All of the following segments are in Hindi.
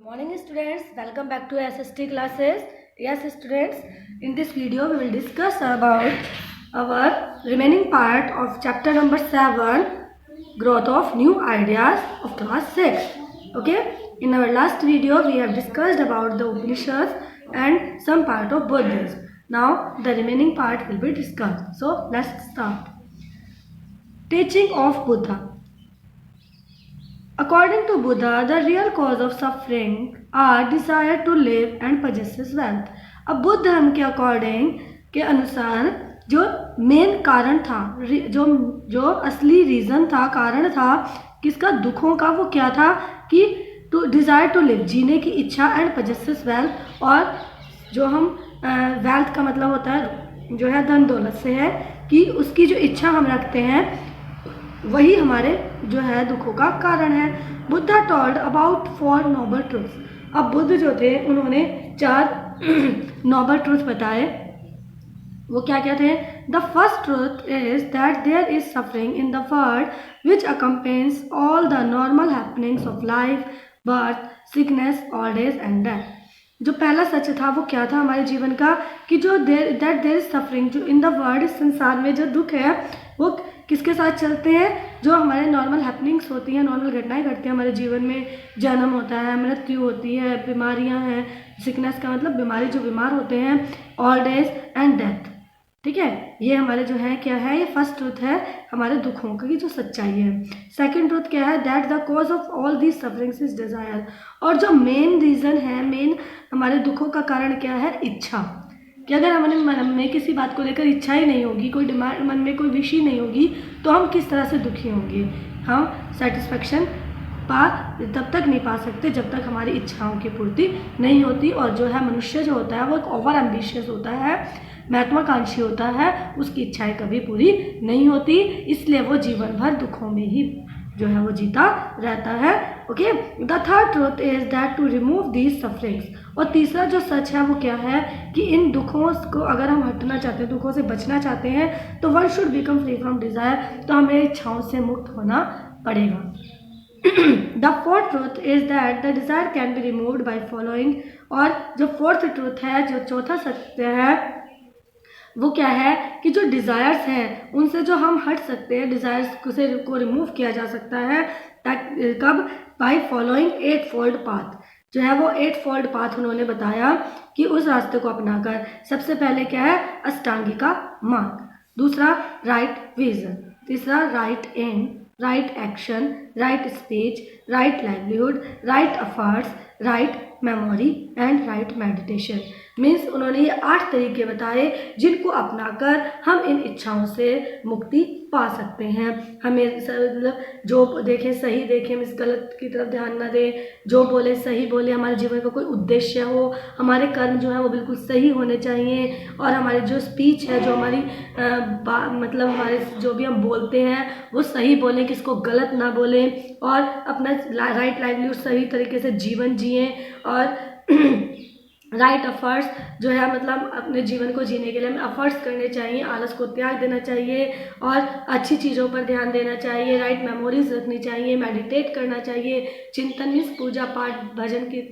Morning students, welcome back to SST classes. Yes students, in this video we will discuss about our remaining part of chapter number 7, growth of new ideas of class 6. Okay, in our last video we have discussed about the Upanishads and some part of Buddhism. Now the remaining part will be discussed. So let's start. Teaching of Buddha. According to Buddha, the real cause of suffering are desire to live and possess wealth. अब बुद्ध धर्म के अकॉर्डिंग के अनुसार जो मेन कारण था, जो असली रीज़न था, कारण था किसका, दुखों का, वो क्या था कि टू डिज़ायर टू लिव, जीने की इच्छा, एंड पोजेसेस वेल्थ, और जो हम वेल्थ का मतलब होता है जो है धन दौलत से है, कि उसकी जो इच्छा हम रखते हैं वही हमारे जो है दुखों का कारण है. Buddha told about 4 noble truths. अब बुद्ध जो थे उन्होंने 4 नोबल ट्रूथ बताए. वो क्या क्या थे? The first truth is that there is suffering in the world which accompanies all the normal happenings of life, birth, sickness, old age and death. जो पहला सच था वो क्या था हमारे जीवन का, कि जो दैट देयर इज सफरिंग, जो इन द वर्ल्ड, इस संसार में जो दुख है वो किसके साथ चलते हैं, जो हमारे नॉर्मल हैपनिंग्स होती हैं, नॉर्मल घटनाएं घटती हैं हमारे जीवन में. जन्म होता है, मृत्यु होती है, बीमारियां हैं, सिकनेस का मतलब बीमारी, जो बीमार होते हैं, ओल्ड एज एंड डेथ. ठीक है, ये हमारे जो है क्या है, ये फर्स्ट ट्रूथ है हमारे दुखों की जो सच्चाई है. सेकंड ट्रूथ क्या है, that the cause of all these sufferings is desire. और जो मेन रीज़न है, मेन हमारे दुखों का कारण क्या है, इच्छा. कि अगर हमारे मन में किसी बात को लेकर इच्छा ही नहीं होगी, कोई डिमांड, मन में कोई विश ही नहीं होगी, तो हम किस तरह से दुखी होंगे. हम सेटिस्फेक्शन तब तक नहीं पा सकते जब तक हमारी इच्छाओं की पूर्ति नहीं होती. और जो है मनुष्य जो होता है वो एक ओवर एम्बिशियस होता है, महत्वाकांक्षी होता है, उसकी इच्छाएं कभी पूरी नहीं होती, इसलिए वो जीवन भर दुखों में ही जो है वो जीता रहता है. Okay, the third truth is that to remove these sufferings. और तीसरा जो सच है वो क्या है, कि इन दुखों को अगर हम हटना चाहते हैं, दुखों से बचना चाहते हैं, तो one should become free from desire. तो हमें इच्छाओं से मुक्त होना पड़ेगा. The fourth truth is that the desire can be removed by following. और जो फोर्थ ट्रूथ है, जो चौथा सत्य है, वो क्या है, कि जो डिज़ायर्स हैं उनसे जो हम हट सकते हैं, डिज़ायर्स को रिमूव किया जा सकता है. कब? By following 8 fold path. जो है वो 8 फोल्ड पाथ उन्होंने बताया कि उस रास्ते को अपनाकर सबसे पहले क्या है, अष्टांगिका मार्ग. दूसरा राइट विजन. तीसरा right aim, right action, right speech, right livelihood, right efforts, right memory and right meditation. Means उन्होंने ये 8 तरीके बताए जिनको अपनाकर हम इन इच्छाओं से मुक्ति पा सकते हैं. हमें मतलब जो देखें सही देखें, मीन्स गलत की तरफ ध्यान ना दें, जो बोले सही बोले, हमारे जीवन का कोई उद्देश्य हो, हमारे कर्म जो है वो बिल्कुल सही होने चाहिए, और हमारी जो स्पीच है, जो हमारी मतलब हमारे जो भी हम बोलते हैं वो सही बोलें, किसको गलत ना बोलें, और अपना राइट लाइवलीहुड सही तरीके से जीवन जिएं, और राइट अफर्ट्स जो है मतलब अपने जीवन को जीने के लिए हमें अफर्ट्स करने चाहिए, आलस को त्याग देना चाहिए, और अच्छी चीज़ों पर ध्यान देना चाहिए, राइट मेमोरीज रखनी चाहिए, मेडिटेट करना चाहिए, चिंतन मीन्स पूजा पाठ, भजन की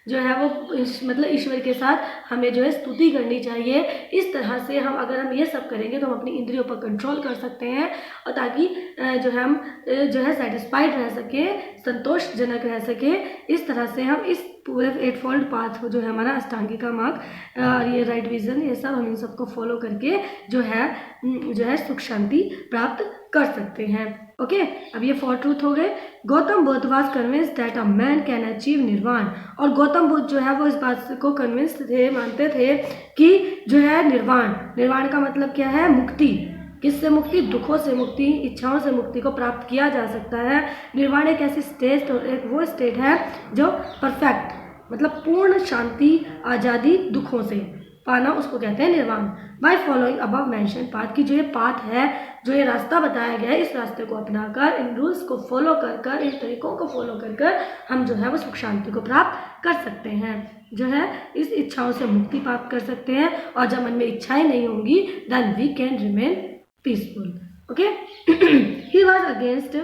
जो है वो मतलब ईश्वर के साथ हमें जो है स्तुति करनी चाहिए. इस तरह से हम अगर हम ये सब करेंगे तो हम अपनी इंद्रियों पर कंट्रोल कर सकते हैं, और ताकि जो है हम जो है सेटिस्फाइड रह सके, संतोषजनक रह सके. इस तरह से हम इस पूरे 8 फोल्ड पाथ जो है हमारा अष्टांगिका मार्ग और ये राइट विजन, ये सब हम इन सबको फॉलो करके जो है सुख शांति प्राप्त कर सकते हैं. ओके, अब ये 4 ट्रूथ हो गए. Gautam Buddha was convince that a man can achieve निर्वाण. और गौतम बुद्ध जो है वो इस बात को कन्विंस थे, मानते थे कि जो है निर्वाण का मतलब क्या है, मुक्ति. किससे मुक्ति? दुखों से मुक्ति, इच्छाओं से मुक्ति को प्राप्त किया जा सकता है. निर्वाण एक ऐसी स्टेट, एक वो स्टेट है जो परफेक्ट, मतलब पूर्ण शांति, आज़ादी, दुखों से पाना, उसको कहते हैं निर्वाण. By following above mention path, की जो ये पाथ है, जो ये रास्ता बताया गया है, इस रास्ते को अपनाकर, इन रूल्स को फॉलो कर, इन तरीकों को फॉलो कर हम जो है वो सुख शांति को प्राप्त कर सकते हैं, जो है इस इच्छाओं से मुक्ति प्राप्त कर सकते हैं. और जब मन में इच्छाएं नहीं होंगी, then we can remain peaceful. Okay, he was against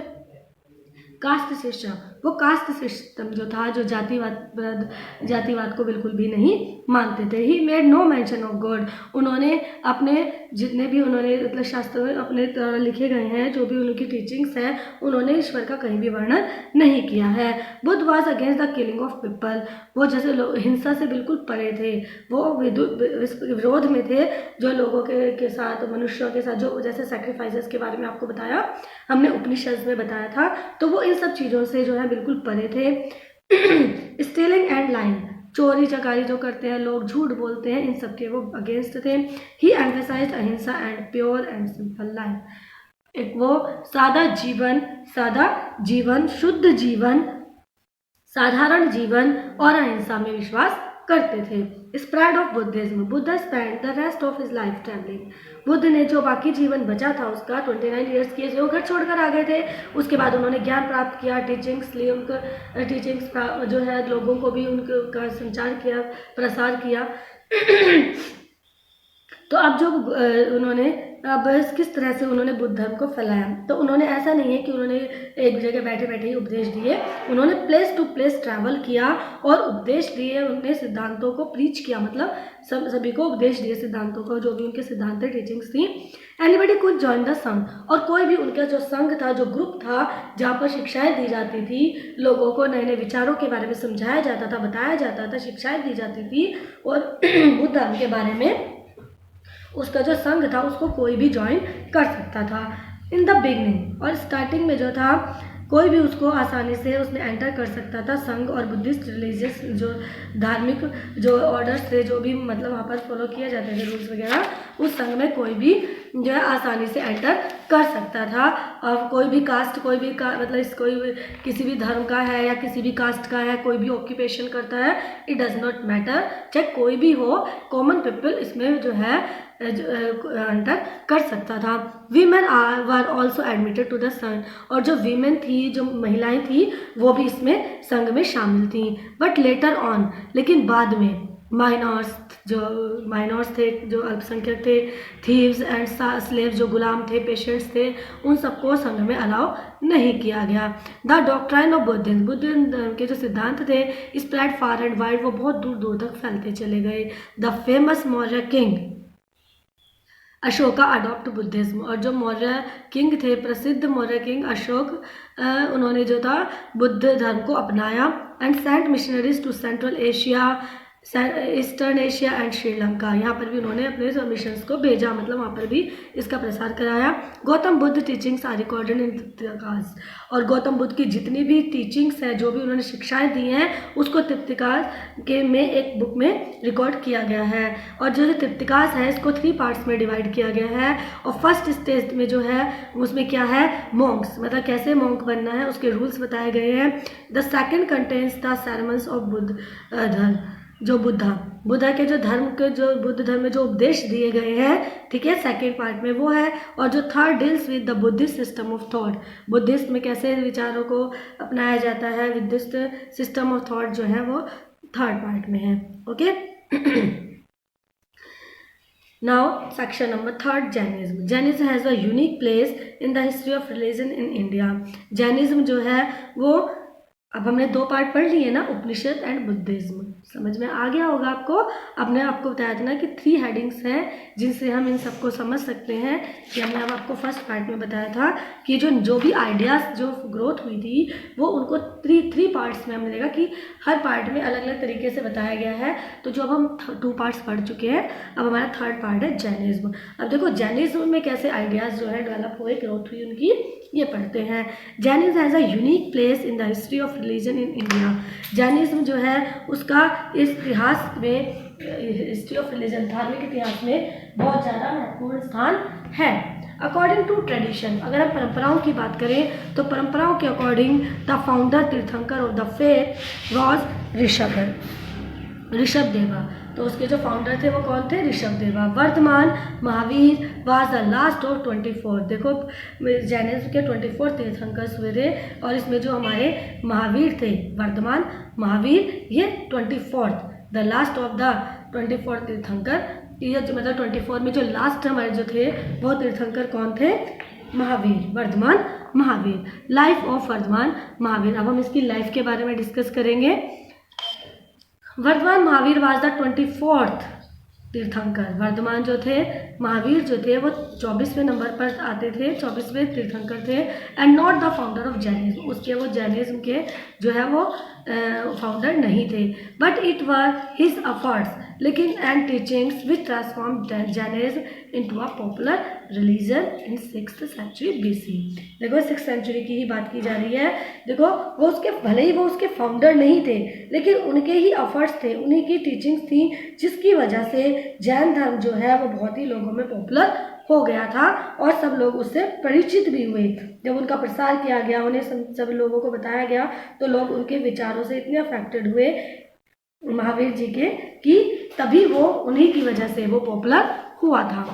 caste system. वो कास्ट सिस्टम जो था, जो जातिवाद को बिल्कुल भी नहीं मानते थे। He made no mention of God, उन्होंने अपने जितने भी उन्होंने मतलब शास्त्रों में अपने द्वारा लिखे गए हैं, जो भी उनकी टीचिंग्स हैं, उन्होंने ईश्वर का कहीं भी वर्णन नहीं किया है। Buddha was against the killing of people, वो जैसे हिंसा से बिल्कुल परे थे, वो विरोध में थे जो लोगों के साथ, मनुष्यों के साथ जो जैसे सैक्रिफाइसेस के बारे में आपको बताया हमने, उपनिषद में बताया था, तो वो इन सब चीज़ों से जो है बिल्कुल परे थे। स्टीलिंग एंड लाइन, चोरी चकारी जो करते हैं लोग, झूठ बोलते हैं, इन सब के वो अगेंस्ट थे। ही एम्फेसाइज्ड अहिंसा and pure and simple life, एक वो सादा जीवन, शुद्ध जीवन, साधारण जीवन और अहिंसा में विश्वास करते थे। Spread of Buddhism, Buddha spend the rest of his life travelling, Buddha ने जो बाकी जीवन बचा था उसका 29 ईयर्स की एज, वो घर छोड़कर आ गए थे। उसके बाद उन्होंने ज्ञान प्राप्त किया, टीचिंग्स जो है लोगों को भी उनका संचार किया, प्रसार किया। तो अब जो उन्होंने अब किस तरह से उन्होंने बुद्ध धर्म को फैलाया, तो उन्होंने ऐसा नहीं है कि उन्होंने एक जगह बैठे बैठे ही उपदेश दिए, उन्होंने प्लेस टू प्लेस ट्रैवल किया और उपदेश दिए, उन्होंने सिद्धांतों को प्रीच किया, मतलब सभी को उपदेश दिए सिद्धांतों को, जो भी उनके सिद्धांत टीचिंग्स थी। Anybody could join the Sangha, और कोई भी उनका जो संघ था, जो ग्रुप था, जहाँ पर शिक्षाएं दी जाती थी, लोगों को नए नए विचारों के बारे में समझाया जाता था, बताया जाता था, शिक्षाएं दी जाती थी, और बुद्ध धर्म के बारे में उसका जो संघ था उसको कोई भी ज्वाइन कर सकता था। इन द बिगनिंग, और स्टार्टिंग में जो था कोई भी उसको आसानी से उसमें एंटर कर सकता था। संघ और बुद्धिस्ट रिलीजियस जो धार्मिक जो ऑर्डर्स थे, जो भी मतलब वहाँ पर फॉलो किए जाते थे रूल्स वगैरह, उस संघ में कोई भी जो है आसानी से एंटर कर सकता था। और कोई भी कास्ट, कोई किसी भी धर्म का है या किसी भी कास्ट का है, कोई भी ऑक्यूपेशन करता है, इट डज नॉट मैटर, चाहे कोई भी हो, कॉमन पीपल इसमें जो है एंटर कर सकता था। Women were also admitted to the Sangha, और जो वीमेन थी, जो महिलाएं थी, वो भी इसमें संघ में शामिल थी। बट लेटर ऑन, लेकिन बाद में माइनॉर्स थे, जो अल्पसंख्यक थे, थीव्स एंड स्लेव्स जो गुलाम थे, पेशेंट्स थे, उन सबको संघ में अलाउ नहीं किया गया। The doctrine of Buddhism, Buddha के जो सिद्धांत थे, स्प्रेड फार एंड वाइड, वो बहुत दूर दूर तक फैलते चले गए। The famous Maurya king Ashoka adopt Buddhism, और जो मौर्य किंग थे, प्रसिद्ध मौर्य किंग अशोक, उन्होंने जो था बुद्ध धर्म को अपनाया। And sent missionaries to Central Asia, Eastern Asia and Sri Lanka, यहाँ पर भी उन्होंने अपने मिशंस को भेजा, मतलब वहाँ पर भी इसका प्रसार कराया। Gautam Buddha teachings are recorded in Tripitakas, और गौतम बुद्ध की जितनी भी टीचिंग्स हैं, जो भी उन्होंने शिक्षाएं दी हैं, उसको त्रिपिटकास के में एक बुक में रिकॉर्ड किया गया है। और जो त्रिपिटकास है, इसको 3 पार्ट्स में डिवाइड किया गया है। और फर्स्ट स्टेज में जो है उसमें क्या है, मॉन्क्स, मतलब कैसे मॉन्क बनना है, उसके रूल्स बताए गए हैं। The second contains the sermons of Buddha धर्म, जो बुद्धा के जो धर्म के, जो बुद्ध धर्म में जो उपदेश दिए गए हैं, ठीक है, सेकेंड पार्ट में वो है। और जो third deals with the Buddhist system of thought, Buddhist में कैसे विचारों को अपनाया जाता है, बुद्धिस्ट सिस्टम ऑफ थॉट जो है वो थर्ड पार्ट में है। Okay, now section number 3, Jainism. Jainism has a unique place in the history of religion in India. Jainism जो है वो, अब हमने 2 पार्ट पढ़ लिए ना, उपनिषद एंड बुद्धिज्म, समझ में आ गया होगा आपको। अपने आपको बताया था ना कि 3 हेडिंग्स हैं जिनसे हम इन सबको समझ सकते हैं, कि हमने अब आपको फर्स्ट पार्ट में बताया था कि जो भी आइडियाज़ जो ग्रोथ हुई थी, वो उनको 3 पार्ट्स में हमने देखा कि हर पार्ट में अलग अलग तरीके से बताया गया है। तो जो अब हम 2 पार्ट्स पढ़ चुके हैं, अब हमारा थर्ड पार्ट है जैनिज्म। अब देखो जैनिज्म में कैसे आइडियाज़ जो है डेवलप हुए, ग्रोथ हुई उनकी, ये पढ़ते हैं। Jainism has a unique place in the history of religion in India. Jainism जो है उसका इस इतिहास में, हिस्ट्री ऑफ रिलीजन, धार्मिक इतिहास में बहुत ज़्यादा महत्वपूर्ण स्थान है। अकॉर्डिंग टू ट्रेडिशन, अगर हम परंपराओं की बात करें तो परंपराओं के according the founder Tirthankara of the faith was Rishabhdeva. तो उसके जो फाउंडर थे वो कौन थे, Rishabhdeva. Vardhaman Mahavir was the last of 24। देखो जैनिज्म के 24 तीर्थंकर हुए थे, और इसमें जो हमारे महावीर थे, वर्धमान महावीर, ये 24th, the last of the 24 तीर्थंकर, ये मतलब 24 में जो लास्ट हमारे जो थे वो तीर्थंकर कौन थे, महावीर, वर्धमान महावीर। Life of Vardhaman Mahavir. अब हम इसकी लाइफ के बारे में डिस्कस करेंगे। Varthaman Mahavir was the 24th तीर्थंकर। वर्धमान जो थे, महावीर जो थे वो 24वें नंबर पर आते थे, 24वें तीर्थंकर थे। And not the founder of Jainism, उसके वो जैनिज्म के जो है वो फाउंडर नहीं थे। But it were his efforts, लेकिन and teachings which transform Jainism into a popular religion in 6th century BC। देखो 6th सेंचुरी की ही बात की जा रही है। देखो वो उसके, भले ही वो उसके फाउंडर नहीं थे, लेकिन उनके ही एफर्ट्स थे, उन्हीं की टीचिंग्स थी, जिसकी वजह से जैन धर्म जो है वो बहुत ही लोगों में पॉपुलर हो गया था और सब लोग उससे परिचित भी हुए। जब उनका प्रसार किया गया, उन्हें सब लोगों को बताया गया, तो लोग उनके विचारों से इतने अफेक्टेड हुए महावीर जी के कि तभी वो, उन्हीं की वजह से वो पॉपुलर हुआ था।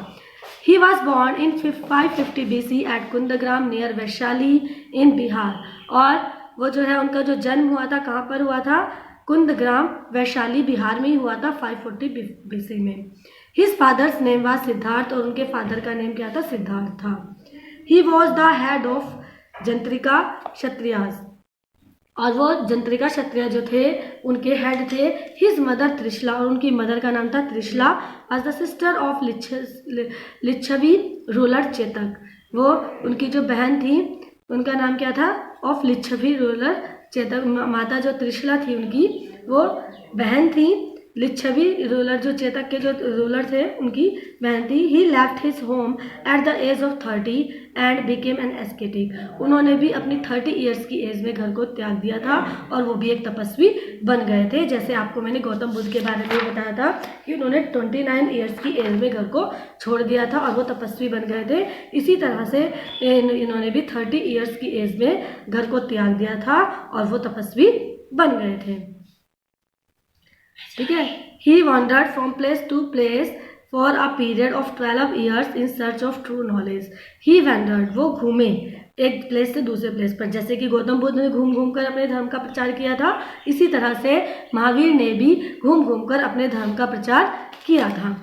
He was born in 550 BC at Kundagram near Vaishali in Bihar. और वो जो है उनका जो जन्म हुआ था, कहाँ पर हुआ था? कुंदग्राम वैशाली बिहार में ही हुआ था 540 BC में। His father's name was Siddharth, और उनके फादर का नेम क्या था? सिद्धार्थ था। He was the head of जंत्रिका Kshatriyas, और वो जंत्रिका क्षत्रिय जो थे उनके हेड थे। हिज मदर त्रिशला, और उनकी मदर का नाम था त्रिशला। आज the sister of Lichchhavi ruler Chetak, वो उनकी जो बहन थी उनका नाम क्या था? Of Lichchhavi ruler Chetak. माता जो त्रिशला थी उनकी वो बहन थी। लिच्छवी रूलर जो चेतक के जो रूलर थे उनकी बहन थी। He left his home at the age of 30 and became an ascetic. उन्होंने भी अपनी 30 ईयर्स की एज में घर को त्याग दिया था और वो भी एक तपस्वी बन गए थे। जैसे आपको मैंने गौतम बुद्ध के बारे में बताया था कि उन्होंने 29 ईयर्स की एज में घर को छोड़ दिया था और वो तपस्वी बन गए थे। इसी तरह से इन्होंने भी 30 ईयर्स की एज में घर को त्याग दिया था और वो तपस्वी बन गए थे। ठीक है। He wandered from place to place for a period of 12 years in search of true knowledge. He wandered, वो घूमे एक प्लेस से दूसरे प्लेस पर। जैसे कि गौतम बुद्ध ने घूम घूम कर अपने धर्म का प्रचार किया था, इसी तरह से महावीर ने भी घूम घूम कर अपने धर्म का प्रचार किया था।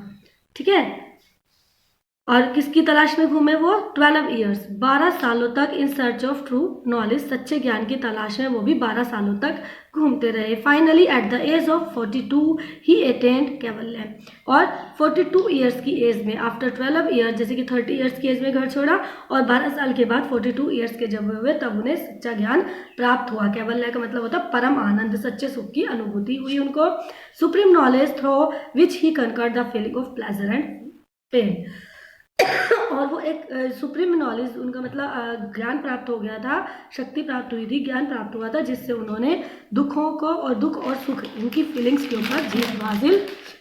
ठीक है। और किसकी तलाश में घूमे वो? 12 ईयर्स, 12 सालों तक इन सर्च ऑफ ट्रू नॉलेज, सच्चे ज्ञान की तलाश में वो भी 12 सालों तक घूमते रहे। Finally at the age of 42 he attained Kaivalya. और 42 ईयर्स की एज में, आफ्टर 12 ईयर्स, जैसे कि 30 ईयर्स की एज में घर छोड़ा और 12 साल के बाद 42 ईयर्स के जब हुए तब उन्हें सच्चा ज्ञान प्राप्त हुआ। कैवल्य का मतलब होता है परम आनंद, सच्चे सुख की अनुभूति हुई उनको। Supreme knowledge through which he conquered the feeling of pleasure and pain. और वो एक सुप्रीम नॉलेज, उनका मतलब ज्ञान प्राप्त हो गया था, शक्ति प्राप्त हुई थी, ज्ञान प्राप्त हुआ था, जिससे उन्होंने दुखों को और दुख और सुख इनकी फीलिंग्स के ऊपर जीत हासिल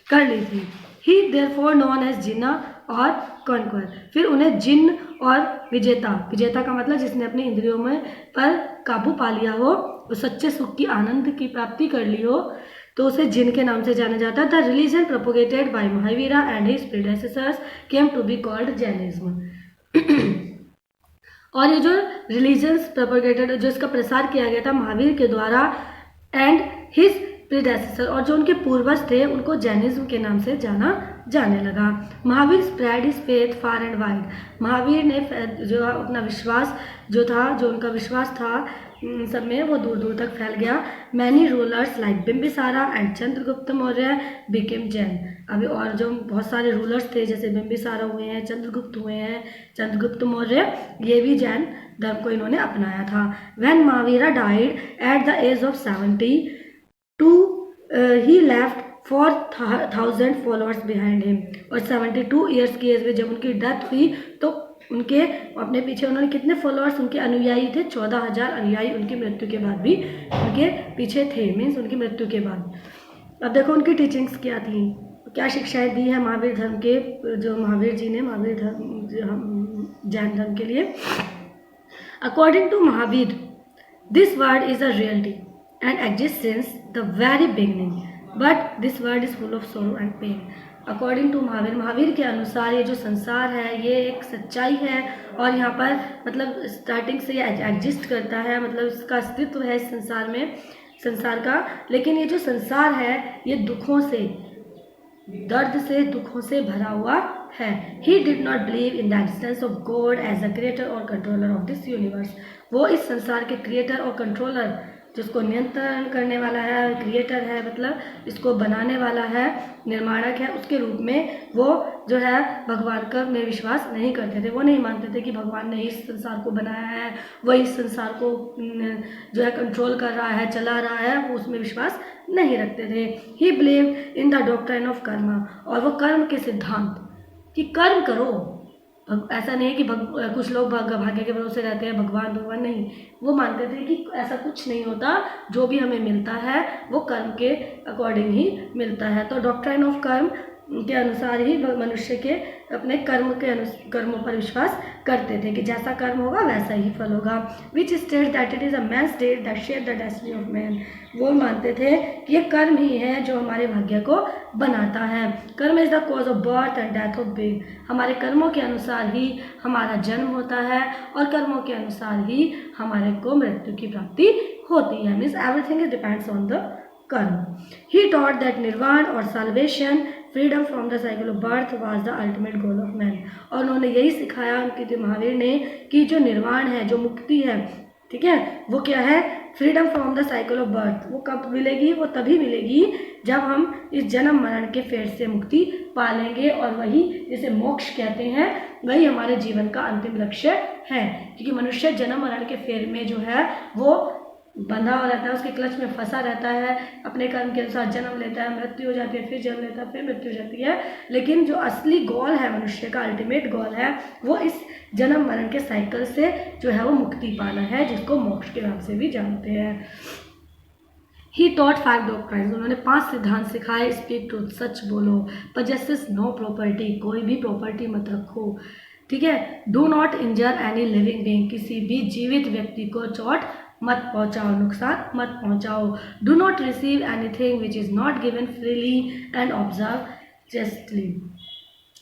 कर ली थी। ही देयरफॉर नोन एज जिन्ना और कॉन्कर। फिर उन्हें जिन्न और विजेता, विजेता का मतलब जिसने अपनी इंद्रियों में पर काबू पा लिया हो, सच्चे सुख की आनंद की प्राप्ति कर ली हो, तो उसे जिन के नाम से जाना जाता है। The religion propagated by Mahavira and his predecessors came to be called Jainism. और ये जो रिलीजन्स प्रोपोगेटेड, जो इसका प्रसार किया गया था महावीर के द्वारा एंड हिज प्रीडेसेसर, और जो उनके पूर्वज थे उनको जैनिज्म के नाम से जाना जाने लगा। Mahavir spread his faith far and wide. Mahavir ने जो अपना विश्वास जो था, जो उनका विश्वास था सब में, वो दूर दूर तक फैल गया। Many rulers like Bimbisara and Chandragupta Maurya became Jain. अभी और जो बहुत सारे रूलर्स थे, जैसे बिम्बिसारा हुए हैं, चंद्रगुप्त हुए हैं, चंद्रगुप्त मौर्य, ये भी जैन धर्म को इन्होंने अपनाया था। When Mahavira died at the age of 72 he left 4,000 followers behind him. और 72 ईयर्स की एज में जब उनकी डेथ हुई तो उनके अपने पीछे उन्होंने कितने फॉलोअर्स, उनके अनुयायी थे 14,000 अनुयायी उनकी मृत्यु के बाद भी उनके पीछे थे, मीन्स उनकी मृत्यु के बाद। अब देखो उनकी टीचिंग्स क्या थी, क्या शिक्षाएं दी है महावीर धर्म के, जो महावीर जी ने महावीर धर्म जैन धर्म के लिए। According to Mahavir this world is a reality and exist since the very beginning, but this world is full of sorrow and pain. According to Mahavir, Mahavir के अनुसार ये जो संसार है ये एक सच्चाई है और यहाँ पर मतलब स्टार्टिंग से ये एग्जिस्ट करता है, मतलब इसका अस्तित्व है इस संसार में, संसार का। लेकिन ये जो संसार है ये दुखों से, दर्द से, दुखों से भरा हुआ है। He did not believe in the existence of God as a creator और कंट्रोलर ऑफ दिस यूनिवर्स। वो इस संसार के क्रिएटर और कंट्रोलर, जिसको नियंत्रण करने वाला है, क्रिएटर है मतलब इसको बनाने वाला है, निर्माणक है, उसके रूप में वो जो है भगवान का में विश्वास नहीं करते थे। वो नहीं मानते थे कि भगवान ने इस संसार को बनाया है, वो इस संसार को जो है कंट्रोल कर रहा है, चला रहा है, वो उसमें विश्वास नहीं रखते थे। ही believe in the doctrine of कर्म, और वो कर्म के सिद्धांत कि कर्म करो। ऐसा नहीं है कि कुछ लोग भाग्य के भरोसे रहते हैं, भगवान नहीं, वो मानते थे कि ऐसा कुछ नहीं होता, जो भी हमें मिलता है वो कर्म के अकॉर्डिंग ही मिलता है। तो डॉक्ट्रिन ऑफ कर्म के अनुसार ही मनुष्य के अपने कर्मों पर विश्वास करते थे कि जैसा कर्म होगा वैसा ही फल होगा। Which state that it is a man state that shape the destiny of man. वो मानते थे कि ये कर्म ही है जो हमारे भाग्य को बनाता है। कर्म is the cause of birth and death of being. हमारे कर्मों के अनुसार ही हमारा जन्म होता है और कर्मों के अनुसार ही हमारे को मृत्यु की प्राप्ति होती है। Means everything is depends on the karma. He taught that nirvana और salvation, freedom from the cycle of birth was the ultimate goal of man. और उन्होंने यही सिखाया उनके महावीर ने कि जो निर्वाण है, जो मुक्ति है, ठीक है, वो क्या है, freedom from the cycle of birth. वो कब मिलेगी, वो तभी मिलेगी जब हम इस जन्म मरण के फेर से मुक्ति पालेंगे, और वही जिसे मोक्ष कहते हैं वही हमारे जीवन का अंतिम लक्ष्य है। क्योंकि मनुष्य जन्म मरण के फेर में जो है वो बंधा हुआ रहता है, उसके क्लच में फंसा रहता है, अपने कर्म के अनुसार जन्म लेता है, मृत्यु हो जाती है, फिर जन्म लेता है, फिर मृत्यु हो जाती है। लेकिन जो असली गोल है मनुष्य का, अल्टीमेट गोल है, वो इस जन्म मरण के साइकिल से जो है वो मुक्ति पाना है, जिसको मोक्ष के नाम से भी जानते हैं। He taught 5 doctrines. उन्होंने 5 सिद्धांत सिखाए। स्पीक ट्रूथ, सच बोलो। पजेसेस नो प्रॉपर्टी, कोई भी प्रॉपर्टी मत रखो, ठीक है। Do not injure any living being, किसी भी जीवित व्यक्ति को चोट मत पहुंचाओ, नुकसान मत पहुंचाओ। Do not receive anything which is not given freely and observe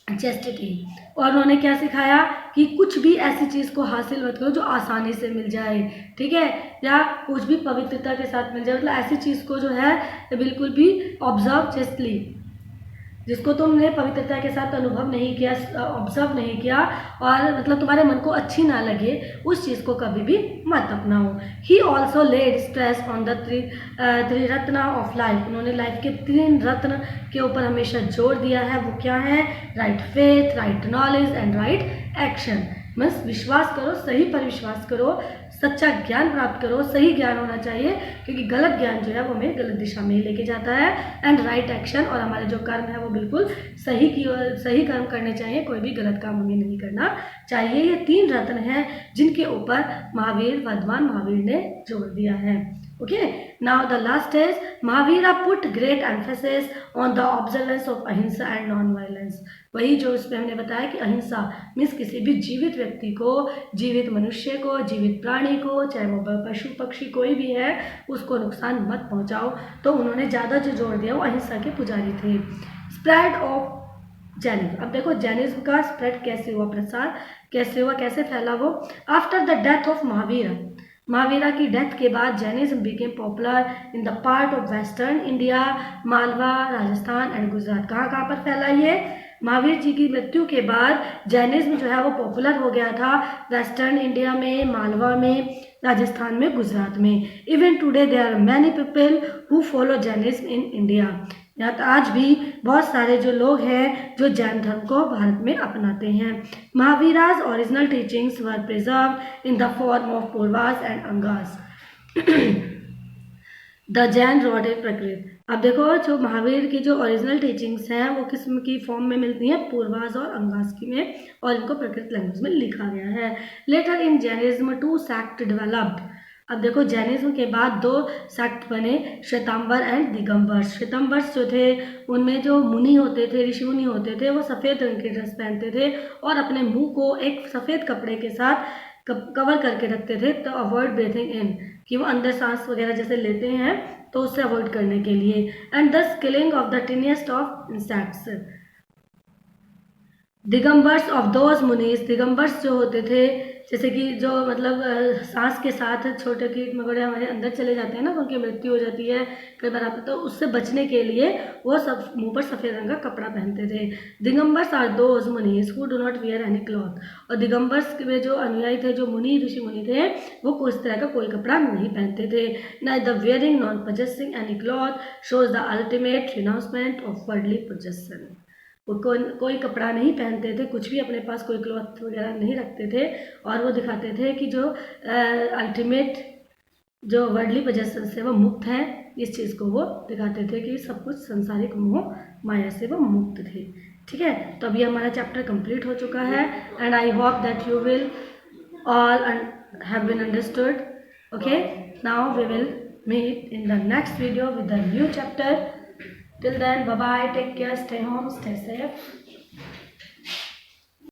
chastity. और उन्होंने क्या सिखाया कि कुछ भी ऐसी चीज़ को हासिल मत करो जो आसानी से मिल जाए, ठीक है, या कुछ भी पवित्रता के साथ मिल जाए। मतलब ऐसी चीज़ को जो है बिल्कुल भी ऑब्जर्व चेस्टली, जिसको तुमने पवित्रता के साथ अनुभव नहीं किया, ऑब्जर्व नहीं किया, और मतलब तुम्हारे मन को अच्छी ना लगे, उस चीज़ को कभी भी मत अपनाओ। He also laid stress on the triratna of life. उन्होंने लाइफ के 3 रत्न के ऊपर हमेशा जोर दिया है। वो क्या है, right faith, right knowledge and right action. Means विश्वास करो, सही पर विश्वास करो, सच्चा ज्ञान प्राप्त करो, सही ज्ञान होना चाहिए, क्योंकि गलत ज्ञान जो है वो हमें गलत दिशा में ही लेके जाता है। एंड राइट एक्शन, और हमारे जो कर्म है वो बिल्कुल सही कर्म करने चाहिए, कोई भी गलत काम हमें नहीं करना चाहिए। ये 3 रत्न हैं जिनके ऊपर वर्धमान महावीर ने जोर दिया है। Okay, now the last is Mahavira put great emphasis on the observance of अहिंसा एंड नॉन वायलेंस। वही जो इसमें हमने बताया कि अहिंसा मीन्स किसी भी जीवित व्यक्ति को, जीवित मनुष्य को, जीवित प्राणी को, चाहे वो पशु पक्षी कोई भी है, उसको नुकसान मत पहुंचाओ। तो उन्होंने ज़्यादा जो जोर दिया वो अहिंसा के पुजारी थे। Spread of Jainism. अब देखो जैनिज्म का स्प्रेड कैसे हुआ, प्रसार कैसे हुआ, कैसे फैला वो। After the death of Mahavira की डेथ के बाद Jainism became popular in the part of western India, Malwa, Rajasthan and Gujarat. कहाँ कहाँ पर फैला ये, महावीर जी की मृत्यु के बाद जैनिज्म जो है वो पॉपुलर हो गया था वेस्टर्न इंडिया में, मालवा में, राजस्थान में, गुजरात में। Even today there are many people who follow Jainism in India. यहाँ तो आज भी बहुत सारे जो लोग हैं जो जैन धर्म को भारत में अपनाते हैं। Mahavira's original teachings were preserved in the form of Purvas and Angas. The Jain wrote a Prakrit. अब देखो जो महावीर की जो ओरिजिनल टीचिंग्स हैं वो किस्म की फॉर्म में मिलती हैं, पूर्वास और अंगास की में, और इनको प्रकृत लैंग्वेज में लिखा गया है। लेटर इन जैनिज्म 2 सेक्ट डेवलप्ड। अब देखो जैनिज्म के बाद 2 सेक्ट बने, श्वेतांबर एंड दिगंबर्स। श्वेतांबर्स जो थे उनमें जो मुनि होते थे, ऋषि मुनि होते थे, वो सफ़ेद रंग की ड्रेस पहनते थे और अपने मुंह को एक सफ़ेद कपड़े के साथ कवर करके रखते थे, तो अवॉइड ब्रीथिंग इन, कि वो अंदर सांस वगैरह जैसे लेते हैं तो उससे अवॉइड करने के लिए। And this killing of the tiniest of insects. Digambars of those munis. Digambars जो होते थे जैसे कि जो मतलब सांस के साथ छोटे कीट मकोड़े हमारे अंदर चले जाते हैं ना, उनकी मृत्यु हो जाती है कई बार आप, तो उससे बचने के लिए वो सब मुंह पर सफ़ेद रंग का कपड़ा पहनते थे। Digambars are those munis who do not wear any cloth. और दिगंबर्स में जो अनुयायी थे, जो मुनि ऋषि मुनि थे, वो इस तरह का कोई कपड़ा नहीं पहनते थे। Neither wearing nor possessing any cloth shows the ultimate renouncement of worldly possession। वो कोई कपड़ा नहीं पहनते थे, कुछ भी अपने पास कोई क्लॉथ वगैरह नहीं रखते थे, और वो दिखाते थे कि जो अल्टीमेट जो वर्ल्डली पोजेशन से वो मुक्त है। इस चीज़ को वो दिखाते थे कि सब कुछ संसारिक मोह माया से वो मुक्त थे। ठीक है, तो अभी हमारा चैप्टर कंप्लीट हो चुका है, and I hope that you will all have been understood. Okay, now we will meet in the next video with a new chapter. Till then, bye bye, take care, stay home, stay safe.